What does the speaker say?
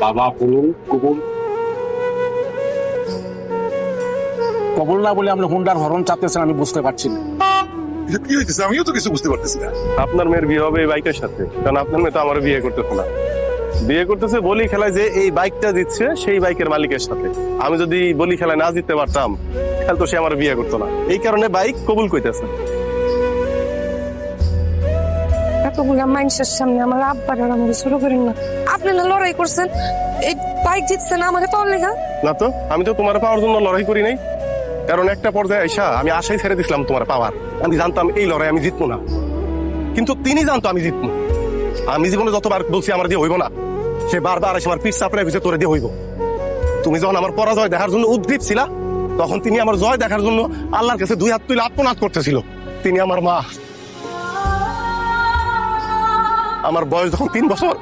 বাবা বলুন কবুল। কবুল না বলে আপনি হুন্ডার হরন চাপতেছেন, আমি বুঝতে পারছি না। এটা কি হইতেছে? আমিও তো কিছু বুঝতে পারতেছি না। আপনার মেয়ের বিয়ে হবে এই বাইকের সাথে, কারণ আপনার মেয়ে তো আমার বিয়ে করতেছে না, বিয়ে করতেছে বলি খেলায় যে এই বাইকটা জিতছে সেই বাইকের মালিকের সাথে। আমি যদি বলি খেলায় না জিততে পারতাম তাহলে তো সে আমার বিয়ে করতো না, এই কারণে বাইক কবুল কইতেছে। এতগুলা মানুষের সামনে আমার আব্বার আর আমাকে শুরু করেন না। আপনি না লড়াই করছেন, এই বাইক জিতছেন আমাকে পাওয়ার লেগা। না তো, আমি তো তোমার পাওয়ার জন্য লড়াই করি নাই, কারণ একটা পর্যায়ে আইসা আমি আশাই ছেড়ে দিছিলাম তোমার পাওয়ার। আমি জানতাম এই লড়াই আমি জিতবো না, কিন্তু তিনি জানতো আমি জিতবো। আমি জীবনে যতবার বলছি আমার দিয়ে হইব না, সে বারবার এসে আমার পিঠ চাপড়ে ভিতরে তোরে দিয়ে হইব। তুমি যখন আমার পরাজয় দেখার জন্য উদ্গ্রীব ছিলা, তখন তিনি আমার জয় দেখার জন্য আল্লাহর কাছে দুই হাত তুলে আত্মনাদ করতেছিল। তিনি আমার মা। আমার বয়স যখন 3 বছর,